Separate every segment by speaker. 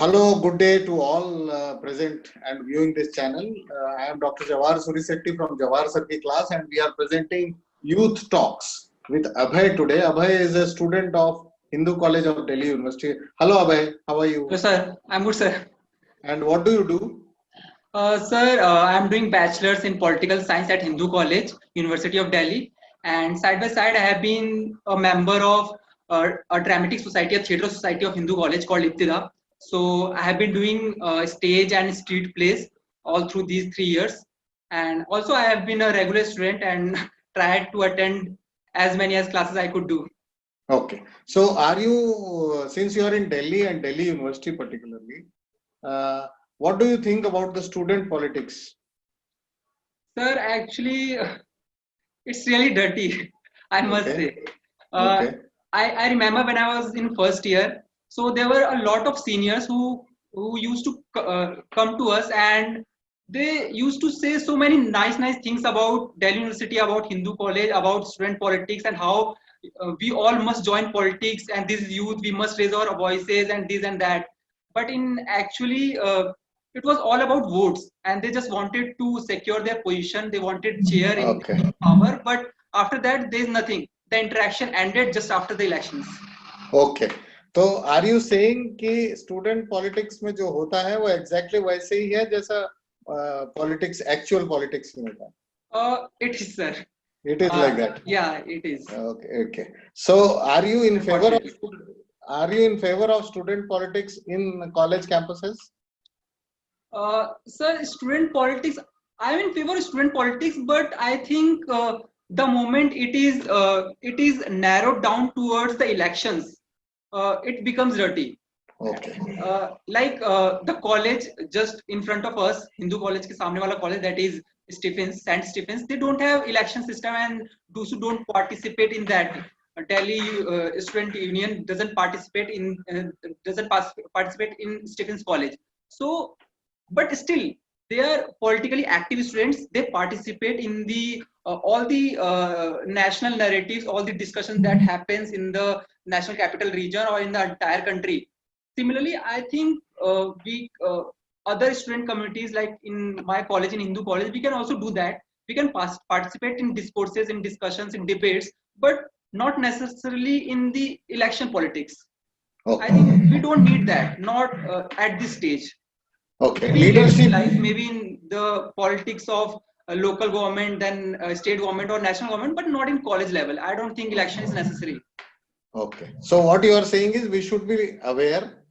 Speaker 1: Hello, good day to all present and viewing this channel. I am Dr. Jawahar Surisetti from Jawahar Circuit class, and we are presenting Youth Talks with Abhay today. Abhay is a student of Hindu College of Delhi University. Hello Abhay, how are you?
Speaker 2: Hello sir, I'm good sir.
Speaker 1: And what do you do?
Speaker 2: Sir, I'm doing bachelor's in political science at Hindu College, University of Delhi, and side by side I have been a member of a dramatic society, a theatre society of Hindu College called Ibtida. So I have been doing stage and street plays all through these 3 years, and also I have been a regular student and tried to attend as many as classes I could do.
Speaker 1: Okay, so are you, since you are in Delhi and Delhi University particularly, what do you think about the student politics?
Speaker 2: Sir, actually, it's really dirty, I must say.
Speaker 1: Okay.
Speaker 2: I remember when I was in first year, so there were a lot of seniors who used to come to us, and they used to say so many nice things about Delhi University, about Hindu College, about student politics, and how we all must join politics, and this youth we must raise our voices and this and that. But in actually, it was all about votes, and they just wanted to secure their position. They wanted chair in power, but after that, there is nothing. The interaction ended just after the elections.
Speaker 1: Okay. तो are you saying कि student politics में जो होता है वो exactly वैसे ही है जैसा पॉलिटिक्स एक्चुअल पॉलिटिक्स में होता है?
Speaker 2: It is, sir.
Speaker 1: It is like that.
Speaker 2: Yeah, it is.
Speaker 1: Okay. So are you in favor of student politics in college campuses?
Speaker 2: Sir, student politics, I'm in favor of student politics, but I think the moment it is narrowed down towards the elections, it becomes dirty.
Speaker 1: Okay.
Speaker 2: Like the college just in front of us, Hindu College ke samne wala college, that is St. Stephen's, they don't have election system, and those who don't participate in that. Delhi Student Union doesn't participate in Stephen's College. So, but still, they are politically active students. They participate in the all the national narratives, all the discussions that happens in the national capital region or in the entire country. Similarly, I think other student communities, like in my college, in Hindu College, we can also do that. We can participate in discourses, in discussions, in debates, but not necessarily in the election politics. Okay. I think we don't need that, not at this stage.
Speaker 1: Okay.
Speaker 2: Maybe in the politics of local government, then state government or national government, but not in college level. I don't think election is necessary.
Speaker 1: Okay. So what you are saying is we should be aware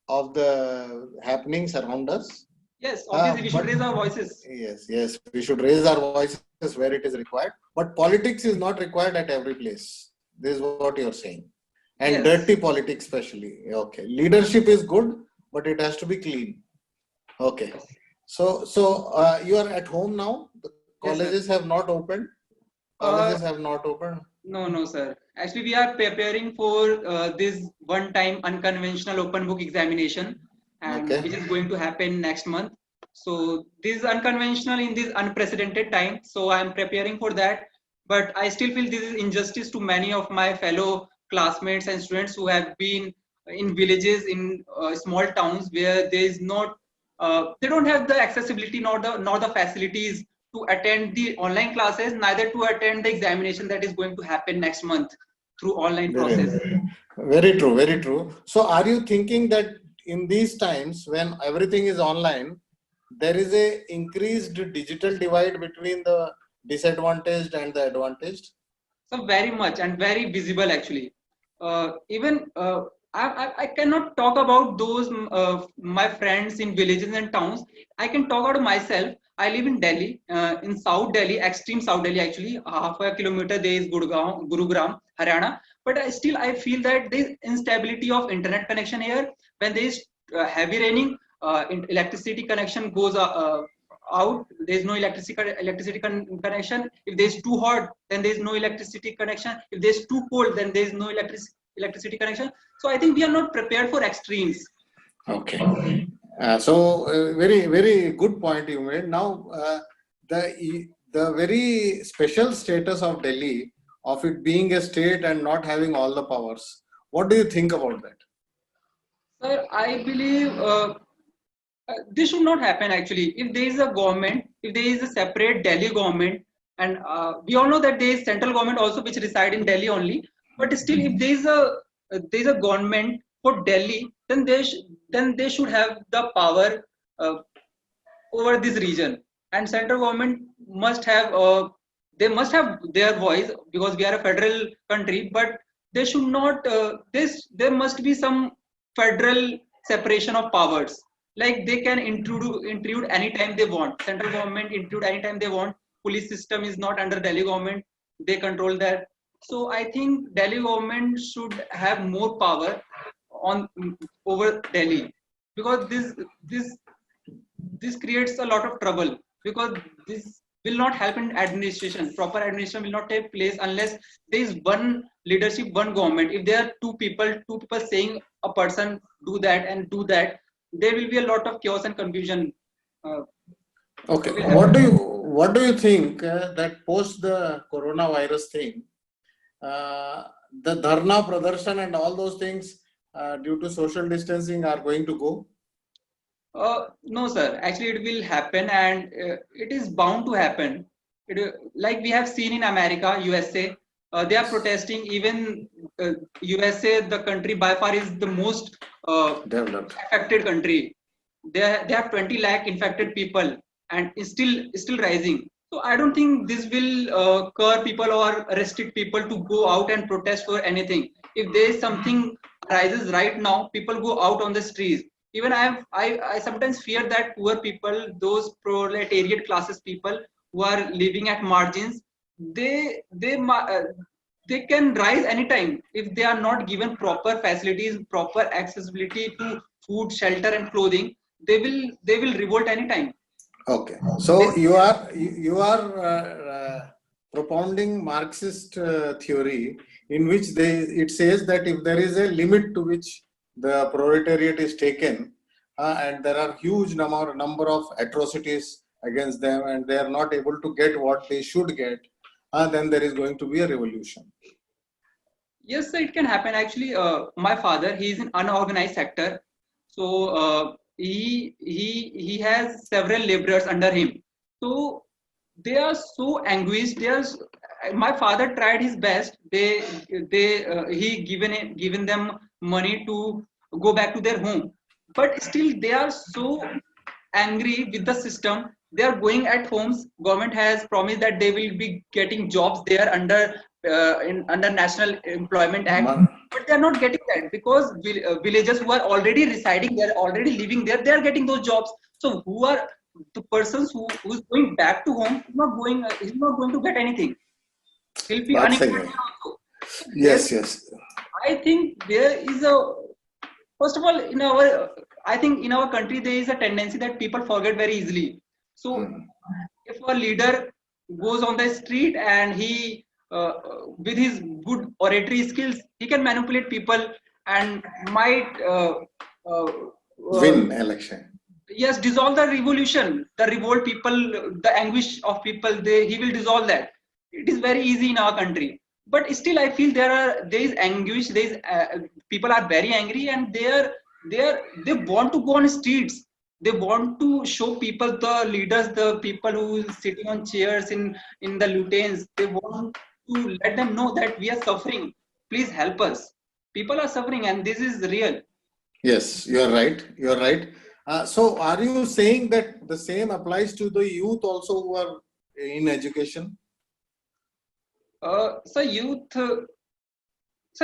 Speaker 1: of the happenings around us.
Speaker 2: Yes, obviously we should raise our voices.
Speaker 1: Yes, we should raise our voices where it is required. But politics is not required at every place. This is what you are saying. And yes. Dirty politics especially. Okay. Leadership is good, but it has to be clean. Okay. So you are at home now? The colleges have not opened? Colleges have not opened?
Speaker 2: No, sir. Actually, we are preparing for this one-time unconventional open book examination, and which is going to happen next month. So this is unconventional in this unprecedented time. So I am preparing for that. But I still feel this is injustice to many of my fellow classmates and students who have been in villages, in small towns where there is not, they don't have the accessibility nor the facilities to attend the online classes, neither to attend the examination that is going to happen next month through online process.
Speaker 1: Very true. So are you thinking that in these times when everything is online, there is a increased digital divide between the disadvantaged and the advantaged?
Speaker 2: So very much, and very visible actually. I cannot talk about those my friends in villages and towns. I can talk about myself. I live in Delhi, in South Delhi, extreme South Delhi actually. Half a kilometer there is Gurugram, Haryana. But I feel that there is instability of internet connection here. When there is heavy raining, electricity connection goes out. There is no electricity connection. If there is too hot, then there is no electricity connection. If there is too cold, then there is no electricity connection. So I think we are not prepared for extremes.
Speaker 1: Okay. Very good point you made. Now, the very special status of Delhi, of it being a state and not having all the powers. What do you think about that?
Speaker 2: Sir, I believe this should not happen actually. If there is a government, if there is a separate Delhi government, and we all know that there is central government also which reside in Delhi only, but still, if there is a government for Delhi, then then they should have the power uh, over this region, and central government must have they must have their voice because we are a federal country, but they should not this there must be some federal separation of powers, like they can intrude anytime they want. Central government intrude anytime they want. Police system is not under Delhi government, they control that. So I think Delhi government should have more power on over Delhi, because this creates a lot of trouble, because this will not help in administration. Proper administration will not take place unless there is one leadership, one government. If there are two people saying a person do that and do that, there will be a lot of chaos and confusion. Uh,
Speaker 1: Okay.
Speaker 2: will happen.
Speaker 1: What do you think that post the coronavirus thing, uh, the dharna pradarshan and all those things due to social distancing are going to go?
Speaker 2: No, sir. Actually, it will happen, and it is bound to happen. Like we have seen in America, USA, they are protesting. Even USA, the country by far is the most
Speaker 1: Developed.
Speaker 2: affected country. They have 20 lakh infected people, and is still rising. So I don't think this will curb people or restrict people to go out and protest for anything. If there is something arises right now, people go out on the streets. Even I sometimes fear that poor people, those proletariat classes people who are living at margins, they can rise anytime if they are not given proper facilities, proper accessibility to food, shelter, and clothing. They will revolt anytime.
Speaker 1: Okay. So you are propounding Marxist theory in which it says that if there is a limit to which the proletariat is taken, and there are huge number of atrocities against them, and they are not able to get what they should get, then there is going to be a revolution.
Speaker 2: Yes, sir, it can happen. Actually, my father, he is in unorganized sector, so he has several laborers under him. So they are so anguished. My father tried his best. He given them money to go back to their home, but still they are so angry with the system. They are going at homes. Government has promised that they will be getting jobs there under National Employment Act, but they are not getting that because villagers who are already residing there, already living there, they are getting those jobs. So who are the persons who's going back to home? He's not going to get anything. He'll be
Speaker 1: That's
Speaker 2: unemployed
Speaker 1: it.
Speaker 2: also.
Speaker 1: Yes, yes.
Speaker 2: I think there is first of all, I think in our country there is a tendency that people forget very easily. So if a leader goes on the street and he with his good oratory skills, he can manipulate people and might
Speaker 1: Win election.
Speaker 2: yes, dissolve the revolution, the revolt people, the anguish of people. He will dissolve that. It is very easy in our country, but still I feel there is anguish. People are very angry, and they want to go on streets. They want to show people, the leaders, the people who is sitting on chairs in the lutins. They want to let them know that we are suffering. Please help us. People are suffering, and this is real.
Speaker 1: Yes, you are right. You are right. So, are you saying that the same applies to the youth also who are in education?
Speaker 2: So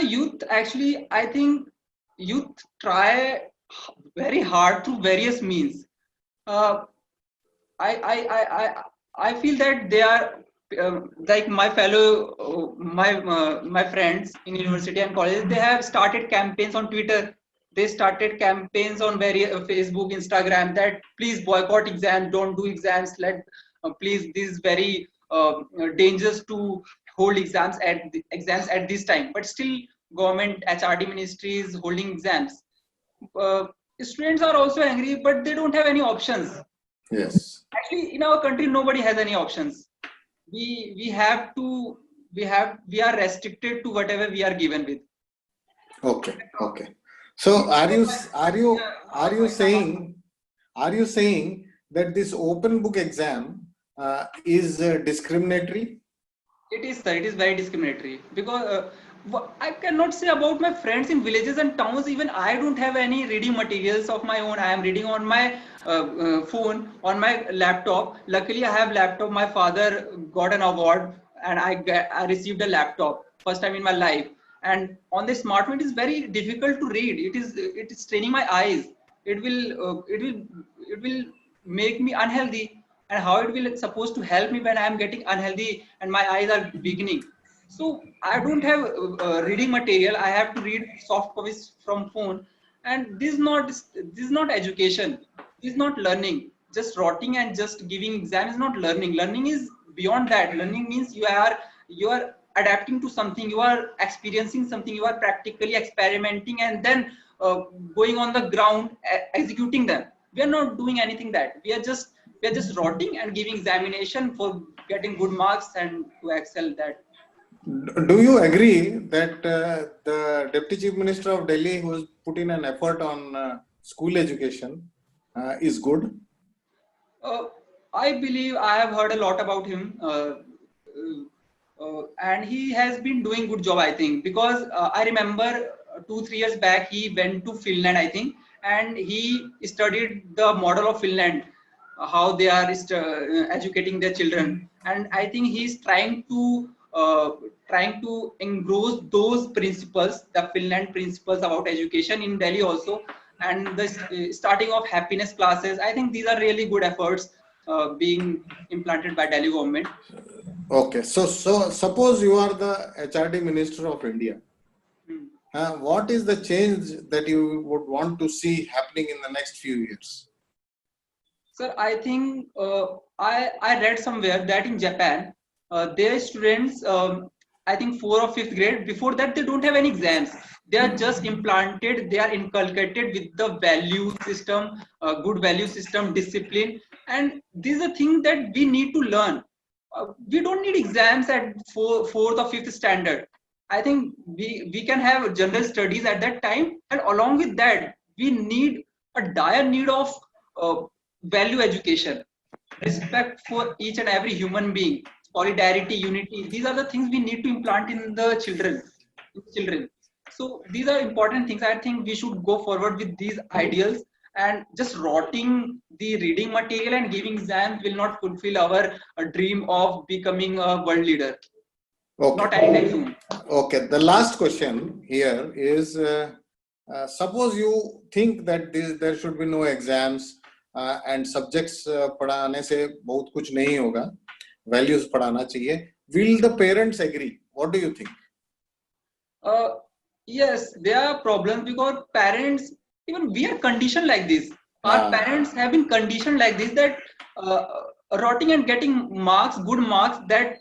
Speaker 2: youth actually, I think youth try very hard through various means. Uh, I, I, I, I feel that they are like my fellow, my friends in university and college. They have started campaigns on Twitter. They started campaigns on various Facebook, Instagram, that please boycott exams, don't do exams. Please, this is very dangerous to hold exams at this time. But still, government HRD ministry is holding exams. Uh, Students are also angry, but they don't have any options.
Speaker 1: Yes.
Speaker 2: Actually, in our country, nobody has any options. We have to we are restricted to whatever we are given with.
Speaker 1: Okay. Okay. So are you saying that this open book exam is discriminatory?
Speaker 2: It is, sir. It is very discriminatory because I cannot say about my friends in villages and towns. Even I don't have any reading materials of my own. I am reading on my phone, on my laptop. Luckily, I have laptop. My father got an award, and I received a laptop first time in my life. And on the smartphone, it is very difficult to read. It is straining my eyes. It will make me unhealthy, and how it will supposed to help me when I am getting unhealthy and my eyes are weakening. So I don't have reading material. I have to read soft copies from phone, and this is not education. This is not learning. Just rotting and just giving exam is not learning. Learning is beyond that. Learning means you are adapting to something. You are experiencing something. You are practically experimenting and then going on the ground executing them. We are not doing anything that we are just rotting and giving examination for getting good marks and to excel that.
Speaker 1: Do you agree that the Deputy Chief Minister of Delhi, who has put in an effort on school education, is good?
Speaker 2: uh, I believe I have heard a lot about him, and he has been doing good job, I think, because I remember 2 3 years back he went to Finland, I think, and he studied the model of Finland, how they are educating their children, and I think he's trying to engross those principles, the Finland principles about education in Delhi also, and the starting of happiness classes. I think these are really good efforts being implanted by Delhi government.
Speaker 1: Okay, so suppose you are the HRD Minister of India.
Speaker 2: Hmm.
Speaker 1: What is the change that you would want to see happening in the next few years?
Speaker 2: Sir, I think I read somewhere that in Japan, their students, I think 4th or 5th grade, before that they don't have any exams. They are just implanted, they are inculcated with the value system, good value system, discipline, and this is a thing that we need to learn. We don't need exams at 4th or 5th standard. I think we can have general studies at that time, and along with that, we need a dire need of uh, value education, respect for each and every human being, solidarity, unity. These are the things we need to implant in the children. So these are important things. I think we should go forward with these ideals, and just rotting the reading material and giving exams will not fulfill our dream of becoming a world leader. Not
Speaker 1: Okay.
Speaker 2: anytime soon.
Speaker 1: Okay. The last question here is: suppose you think that there should be no exams and subjects पढ़ाने से बहुत कुछ नहीं होगा, values पढ़ाना चाहिए. Will the parents agree? What do you think?
Speaker 2: Yes, there are problems because parents, even we are conditioned like this. Our parents have been conditioned like this, that rotting and getting marks, good marks, that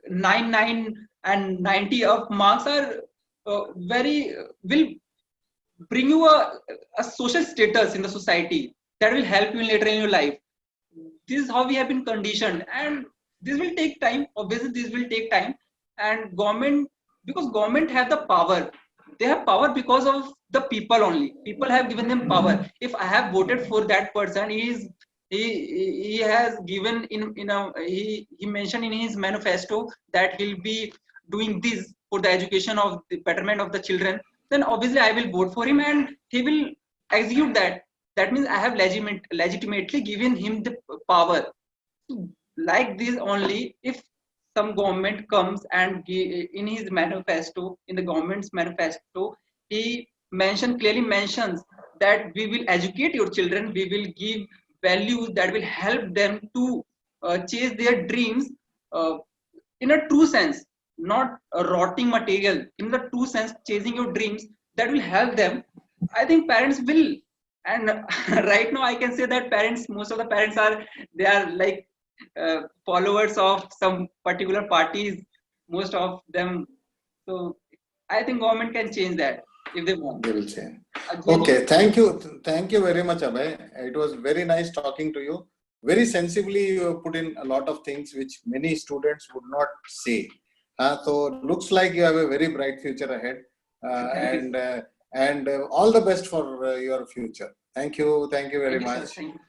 Speaker 2: 99 and 90 of marks are very will bring you a social status in the society that will help you later in your life. This is how we have been conditioned, and this will take time. Obviously, this will take time, and government, because government have the power, they have power because of the people only. People have given them power. If I have voted for that person, he has given he mentioned in his manifesto that he'll be doing this for the education of the betterment of the children, then obviously I will vote for him and he will execute that. That means I have legitimately given him the power. Like this only, if some government comes and in his manifesto, in the government's manifesto, he clearly mentions that we will educate your children, we will give values that will help them to chase their dreams in a true sense, not a rotting material, in the true sense, chasing your dreams that will help them. I think parents will. And right now I can say that parents, most of the parents they are like followers of some particular parties, most of them. So I think government can change that if they want.
Speaker 1: They will change. Okay, thank you very much, Abhay. It was very nice talking to you. Very sensibly you put in a lot of things which many students would not say. So looks like you have a very bright future ahead, and all the best for your future. Thank you very
Speaker 2: Thank you, sir.
Speaker 1: much.
Speaker 2: Thank you.